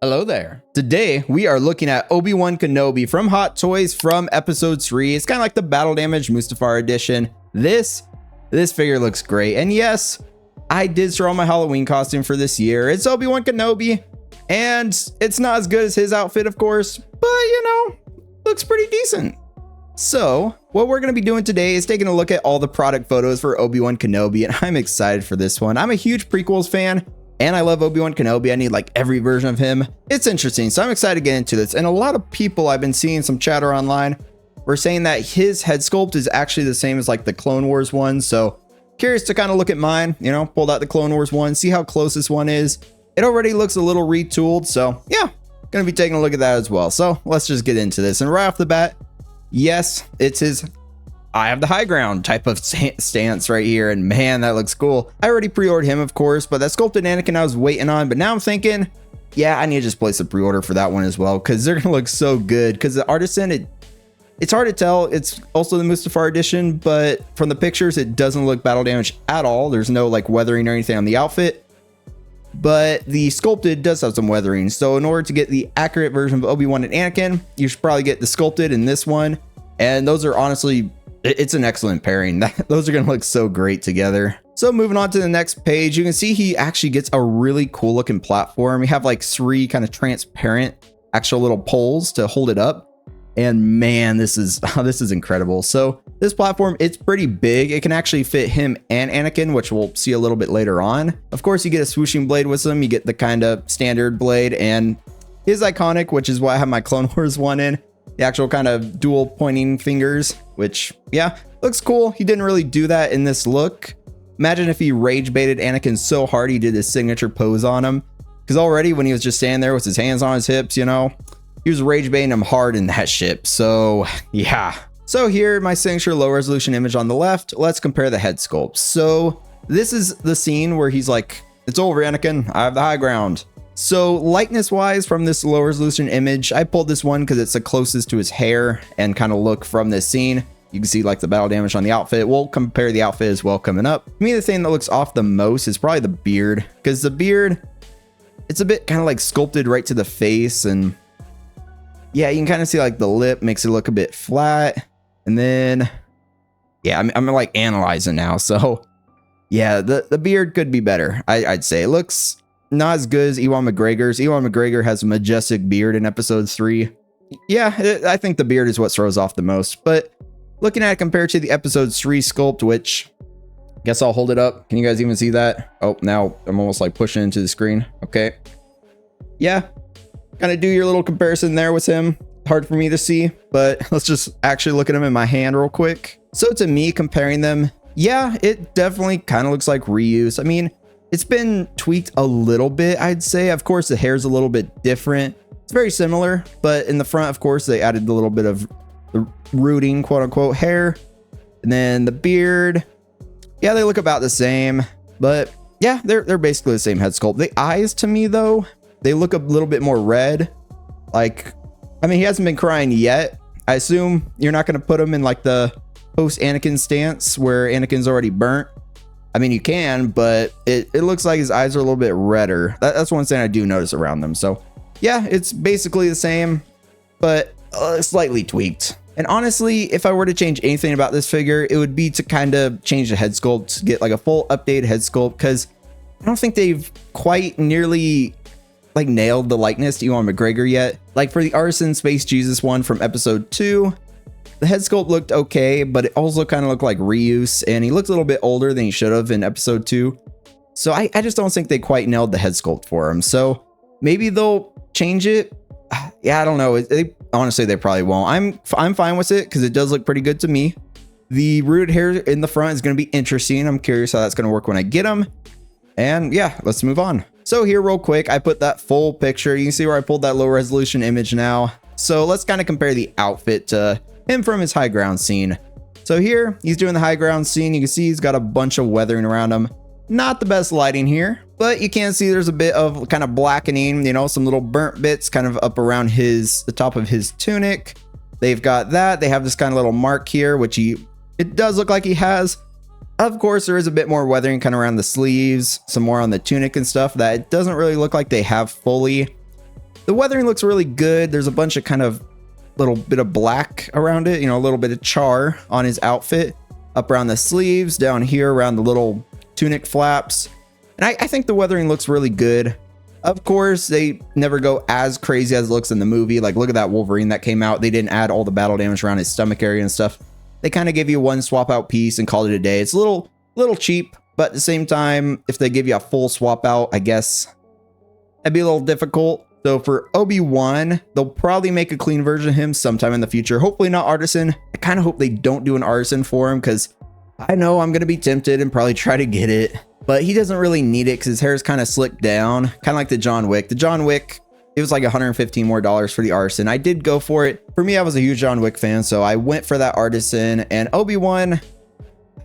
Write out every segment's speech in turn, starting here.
Hello there. Today we are looking at Obi-Wan Kenobi from Hot Toys from episode 3. It's kind of like the Battle Damage Mustafar edition. This figure looks great. And yes, I did throw on my Halloween costume for this year. It's Obi-Wan Kenobi, and it's not as good as his outfit, of course, but you know, looks pretty decent. So what we're going to be doing today is taking a look at all the product photos for Obi-Wan Kenobi, and I'm excited for this one. I'm a huge prequels fan, and I love Obi-Wan Kenobi. I need like every version of him. It's interesting, so I'm excited to get into this. And a lot of people, I've been seeing some chatter online, were saying that his head sculpt is actually the same as like the Clone Wars one. So curious to kind of look at mine, you know, pulled out the Clone Wars one, see how close this one is. It already looks a little retooled, so yeah, gonna be taking a look at that as well. So let's just get into this. And right off the bat, yes, it's his I have the high ground type of stance right here, and man, that looks cool. I already pre-ordered him, of course, but that sculpted Anakin I was waiting on, but now I'm thinking, yeah, I need to just place a pre-order for that one as well, because they're gonna look so good. Because the artisan, it's hard to tell. It's also the Mustafar edition, but from the pictures, it doesn't look battle damaged at all. There's no like weathering or anything on the outfit, but the sculpted does have some weathering. So in order to get the accurate version of Obi-Wan and Anakin, you should probably get the sculpted in this one, and those are honestly, it's an excellent pairing. Those are going to look so great together. So moving on to the next page, you can see he actually gets a really cool looking platform. We have like 3 kind of transparent actual little poles to hold it up. And man, this is incredible. So this platform, it's pretty big. It can actually fit him and Anakin, which we'll see a little bit later on. Of course, you get a swooshing blade with him. You get the kind of standard blade and his iconic, which is why I have my Clone Wars one in. The actual kind of dual pointing fingers, which, yeah, looks cool. He didn't really do that in this look. Imagine if he rage baited Anakin so hard he did his signature pose on him. Because already when he was just standing there with his hands on his hips, you know, he was rage baiting him hard in that ship. So, yeah. So here, my signature low resolution image on the left. Let's compare the head sculpt. So this is the scene where he's like, it's over, Anakin. I have the high ground. So likeness wise from this low resolution image, I pulled this one because it's the closest to his hair and kind of look from this scene. You can see like the battle damage on the outfit. We'll compare the outfit as well coming up. To me, the thing that looks off the most is probably the beard, because the beard, it's a bit kind of like sculpted right to the face. And yeah, you can kind of see like the lip makes it look a bit flat. And then, yeah, I'm like analyzing now. So yeah, the beard could be better. I'd say it looks not as good as Ewan McGregor's. Ewan McGregor has a majestic beard in episode 3. Yeah, I think the beard is what throws off the most. But looking at it compared to the episode 3 sculpt, which I guess I'll hold it up. Can you guys even see that? Oh, now I'm almost like pushing into the screen. Okay. Yeah, kind of do your little comparison there with him. Hard for me to see, but let's just actually look at him in my hand real quick. So to me, comparing them, yeah, it definitely kind of looks like reuse. I mean, it's been tweaked a little bit, I'd say. Of course, the hair's a little bit different. It's very similar, but in the front, of course, they added a little bit of the rooting, quote unquote, hair. And then the beard, yeah, they look about the same, but yeah, they're basically the same head sculpt. The eyes, to me, though, they look a little bit more red. Like, I mean, he hasn't been crying yet. I assume you're not going to put him in like the post Anakin stance where Anakin's already burnt. I mean, you can, but it looks like his eyes are a little bit redder. That's one thing I do notice around them. So yeah, it's basically the same, but slightly tweaked. And honestly, if I were to change anything about this figure, it would be to kind of change the head sculpt, get like a full updated head sculpt, because I don't think they've quite nearly like nailed the likeness to Ewan McGregor yet. Like for the Artisan Space Jesus one from episode 2, the head sculpt looked okay, but it also kind of looked like reuse, and he looked a little bit older than he should have in episode 2. So I just don't think they quite nailed the head sculpt for him. So maybe they'll change it. Yeah, I don't know. Honestly, they probably won't. I'm fine with it because it does look pretty good to me. The rooted hair in the front is going to be interesting. I'm curious how that's going to work when I get them. And yeah, let's move on. So here real quick, I put that full picture. You can see where I pulled that low resolution image now. So let's kind of compare the outfit to him from his high ground scene. So here he's doing the high ground scene. You can see he's got a bunch of weathering around him. Not the best lighting here, but you can see there's a bit of kind of blackening, you know, some little burnt bits kind of up around the top of his tunic. They've got that. They have this kind of little mark here, which it does look like he has. Of course, there is a bit more weathering kind of around the sleeves, some more on the tunic and stuff that it doesn't really look like they have fully. The weathering looks really good. There's a bunch of kind of little bit of black around it, you know, a little bit of char on his outfit, up around the sleeves, down here around the little tunic flaps. And I think the weathering looks really good. Of course, they never go as crazy as it looks in the movie. Like, look at that Wolverine that came out. They didn't add all the battle damage around his stomach area and stuff. They kind of give you one swap out piece and called it a day. It's a little cheap, but at the same time, if they give you a full swap out, I guess that'd be a little difficult. So for Obi-Wan, they'll probably make a clean version of him sometime in the future. Hopefully not artisan. I kind of hope they don't do an artisan for him, because I know I'm going to be tempted and probably try to get it. But he doesn't really need it because his hair is kind of slicked down, kind of like the John Wick. The John Wick, it was like $115 more for the artisan. I did go for it. For me, I was a huge John Wick fan, so I went for that artisan. And Obi-Wan,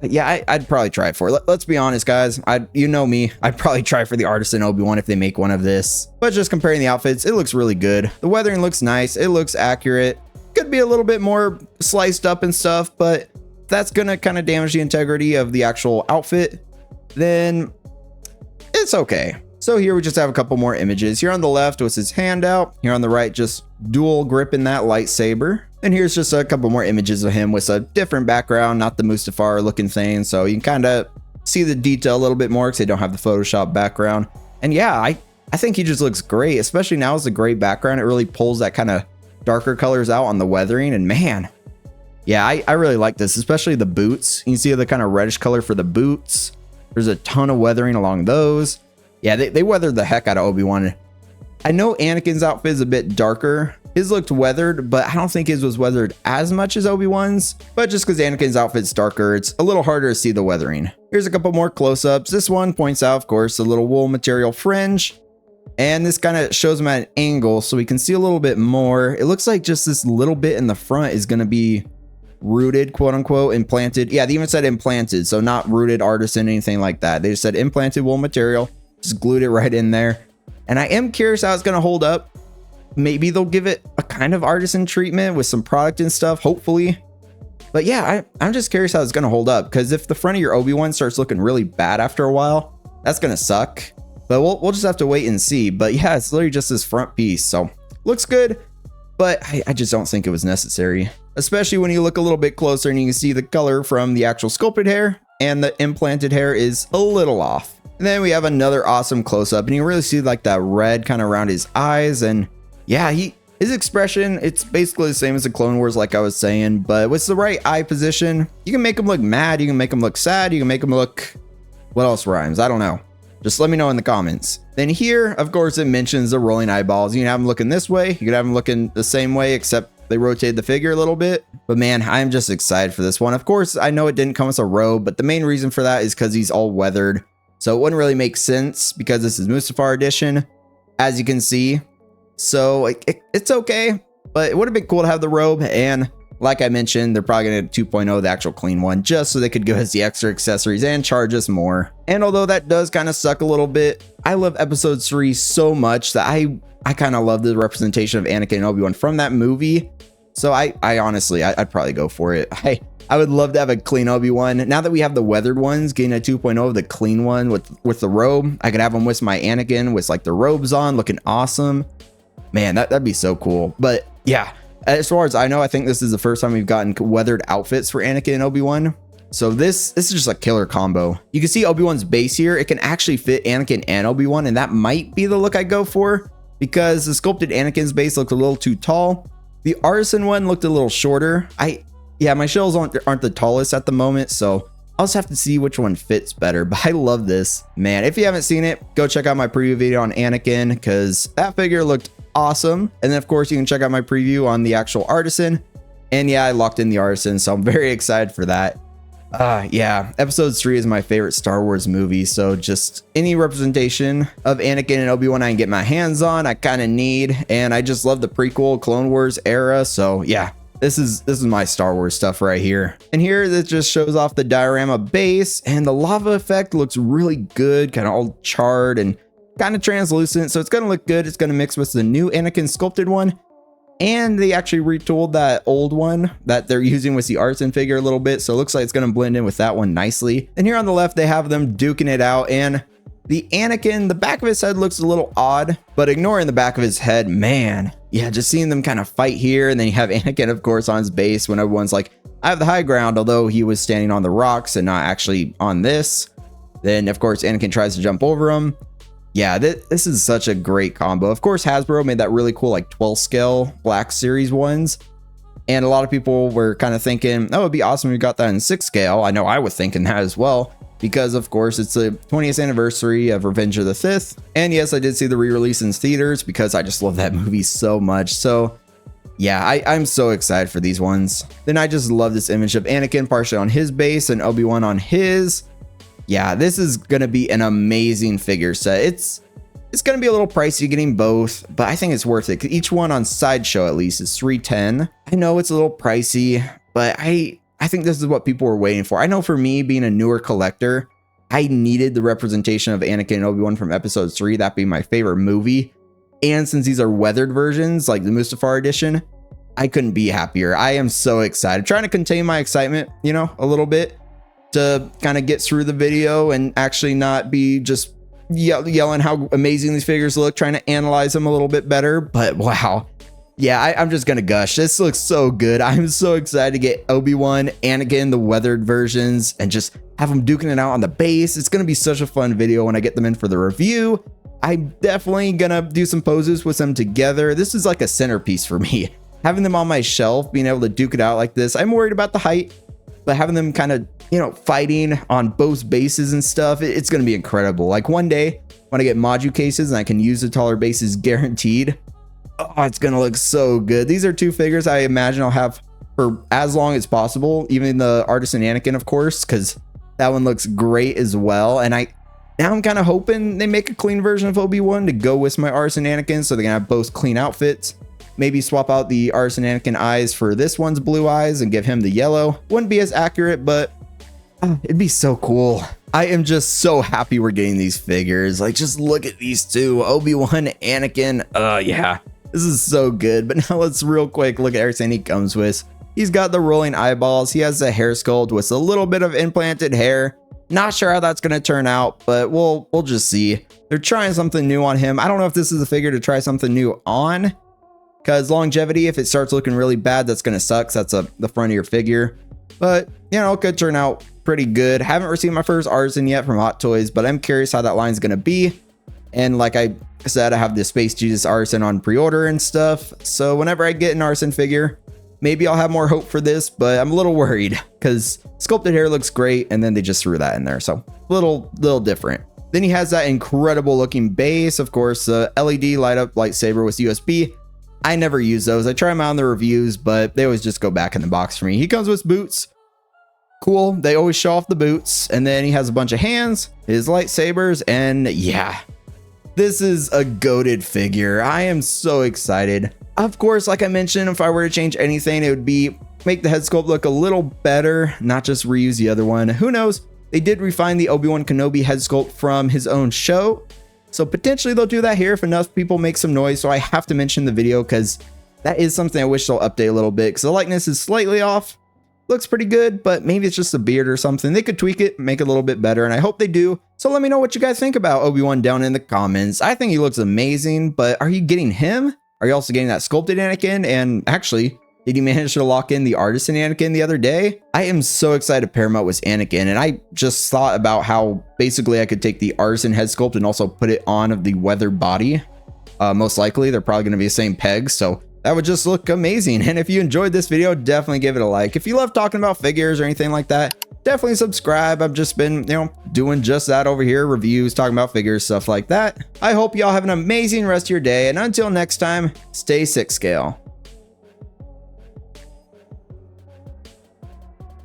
yeah, I'd probably try it for it. Let's be honest, guys. You know me. I'd probably try for the artisan Obi-Wan if they make one of this. But just comparing the outfits, it looks really good. The weathering looks nice. It looks accurate. Could be a little bit more sliced up and stuff, but that's going to kind of damage the integrity of the actual outfit, then it's okay. So here we just have a couple more images. Here on the left was his hand out. Here on the right, just dual gripping that lightsaber. And here's just a couple more images of him with a different background, not the Mustafar looking thing. So you can kind of see the detail a little bit more because they don't have the Photoshop background. And yeah, I think he just looks great, especially now with a gray background. It really pulls that kind of darker colors out on the weathering. And man, yeah, I really like this, especially the boots. You can see the kind of reddish color for the boots. There's a ton of weathering along those. Yeah, they weathered the heck out of Obi-Wan. I know Anakin's outfit is a bit darker. His looked weathered, but I don't think his was weathered as much as Obi-Wan's. But just because Anakin's outfit's darker, it's a little harder to see the weathering. Here's a couple more close-ups. This one points out, of course, the little wool material fringe. And this kind of shows him at an angle so we can see a little bit more. It looks like just this little bit in the front is going to be rooted, quote unquote, implanted. Yeah, they even said implanted, so not rooted, artisan, anything like that. They just said implanted wool material, just glued it right in there. And I am curious how it's going to hold up. Maybe they'll give it a kind of artisan treatment with some product and stuff, hopefully. But yeah, I'm just curious how it's going to hold up, because if the front of your Obi-Wan starts looking really bad after a while, that's going to suck. But we'll just have to wait and see. But yeah, it's literally just this front piece, so looks good, but I just don't think it was necessary. Especially when you look a little bit closer and you can see the color from the actual sculpted hair and the implanted hair is a little off. And then we have another awesome close-up and you really see like that red kind of around his eyes. And yeah, his expression, it's basically the same as the Clone Wars, like I was saying, but with the right eye position, you can make him look mad, you can make him look sad, you can make him look, what else rhymes? I don't know. Just let me know in the comments. Then here, of course, it mentions the rolling eyeballs. You can have him looking this way, you can have him looking the same way, except they rotated the figure a little bit. But man, I'm just excited for this one. Of course, I know it didn't come with a robe, but the main reason for that is because he's all weathered. So it wouldn't really make sense because this is Mustafar edition, as you can see. So it's okay, but it would have been cool to have the robe. And like I mentioned, they're probably going to 2.0, the actual clean one, just so they could give us the extra accessories and charge us more. And although that does kind of suck a little bit, I love episode 3 so much that I kind of love the representation of Anakin and Obi-Wan from that movie. So I honestly, I'd probably go for it. I would love to have a clean Obi-Wan. Now that we have the weathered ones, getting a 2.0, the clean one with the robe, I could have him with my Anakin with like the robes on, looking awesome. Man, that'd be so cool. But yeah, as far as I know, I think this is the first time we've gotten weathered outfits for Anakin and Obi-Wan. So this is just a killer combo. You can see Obi-Wan's base here. It can actually fit Anakin and Obi-Wan, and that might be the look I go for because the sculpted Anakin's base looked a little too tall. The artisan one looked a little shorter. Yeah, my shells aren't the tallest at the moment, so I'll just have to see which one fits better. But I love this, man. If you haven't seen it, go check out my preview video on Anakin because that figure looked awesome. And then of course you can check out my preview on the actual artisan. And yeah, I locked in the artisan, so I'm very excited for that. Yeah, episode 3 is my favorite Star Wars movie, so just any representation of Anakin and Obi-Wan I can get my hands on, I kind of need. And I just love the prequel Clone Wars era, so yeah, this is my Star Wars stuff right here. And here this just shows off the diorama base, and the lava effect looks really good, kind of all charred and kind of translucent, so it's gonna look good. It's gonna mix with the new Anakin sculpted one, and they actually retooled that old one that they're using with the artisan figure a little bit, so it looks like it's gonna blend in with that one nicely. And here on the left they have them duking it out, and The Anakin, the back of his head looks a little odd, but ignoring the back of his head, man, yeah, just seeing them kind of fight here. And then you have Anakin, of course, on his base when everyone's like, I have the high ground, although he was standing on the rocks and not actually on this. Then, of course, Anakin tries to jump over him. Yeah, this is such a great combo. Of course, Hasbro made that really cool, like 12 scale Black Series ones. And a lot of people were kind of thinking, oh, it'd be awesome if we got that in 6 scale. I know I was thinking that as well, because of course it's the 20th anniversary of Revenge of the Sith. And yes, I did see the re-release in theaters because I just love that movie so much. So yeah, I'm so excited for these ones. Then I just love this image of Anakin partially on his base and Obi-Wan on his. Yeah, this is going to be an amazing figure set. It's going to be a little pricey getting both, but I think it's worth it. Each one on Sideshow at least is $310. I know it's a little pricey, but I think this is what people were waiting for. I know for me, being a newer collector, I needed the representation of Anakin and Obi-Wan from episode 3. That being my favorite movie. And since these are weathered versions, like the Mustafar edition, I couldn't be happier. I am so excited. Trying to contain my excitement, you know, a little bit to kind of get through the video and actually not be just yelling how amazing these figures look, trying to analyze them a little bit better. But wow, yeah, I'm just gonna gush. This looks so good. I'm so excited to get Obi-Wan, Anakin, the weathered versions, and just have them duking it out on the base. It's gonna be such a fun video when I get them in for the review. I'm definitely gonna do some poses with them together. This is like a centerpiece for me. Having them on my shelf, being able to duke it out like this. I'm worried about the height, but having them kind of, you know, fighting on both bases and stuff, it's going to be incredible. Like one day when I get module cases and I can use the taller bases guaranteed, oh, it's going to look so good. These are 2 figures I imagine I'll have for as long as possible, even the Artisan Anakin, of course, because that one looks great as well. And now I'm kind of hoping they make a clean version of Obi-Wan to go with my Artisan Anakin, so they're going to have both clean outfits. Maybe swap out the Artisan Anakin eyes for this one's blue eyes and give him the yellow. Wouldn't be as accurate, but it'd be so cool. I am just so happy we're getting these figures. Like, just look at these 2, Obi-Wan, Anakin. Yeah, this is so good. But now let's real quick look at everything he comes with. He's got the rolling eyeballs. He has a hair sculpt with a little bit of implanted hair. Not sure how that's going to turn out, but we'll just see. They're trying something new on him. I don't know if this is a figure to try something new on, because longevity, if it starts looking really bad, that's going to suck. That's the front of your figure. But, you know, it could turn out pretty good. Haven't received my first Artisan yet from Hot Toys, but I'm curious how that line's going to be. And like I said, I have the Space Jesus Artisan on pre-order and stuff. So whenever I get an Artisan figure, maybe I'll have more hope for this, but I'm a little worried because sculpted hair looks great. And then they just threw that in there. So a little different. Then he has that incredible looking base. Of course, the LED light up lightsaber with USB. I never use those. I try them out in the reviews, but they always just go back in the box for me. He comes with boots. Cool. They always show off the boots. And then he has a bunch of hands, his lightsabers, and yeah, this is a goated figure. I am so excited. Of course, like I mentioned, if I were to change anything, it would be make the head sculpt look a little better, not just reuse the other one. Who knows? They did refine the Obi-Wan Kenobi head sculpt from his own show. So potentially they'll do that here if enough people make some noise. So I have to mention the video because that is something I wish they'll update a little bit, because the likeness is slightly off. Looks pretty good, but maybe it's just a beard or something. They could tweak it, make it a little bit better, and I hope they do. So let me know what you guys think about Obi-Wan down in the comments. I think he looks amazing, but are you getting him? Are you also getting that sculpted Anakin? And actually, did you manage to lock in the Artisan Anakin the other day? I am so excited to pair him up with Anakin, and I just thought about how basically I could take the Artisan head sculpt and also put it on the weathered body. Most likely, they're probably going to be the same pegs, so that would just look amazing. And if you enjoyed this video, definitely give it a like. If you love talking about figures or anything like that, definitely subscribe. I've just been, doing just that over here, reviews, talking about figures, stuff like that. I hope y'all have an amazing rest of your day, and until next time, stay 6 scale.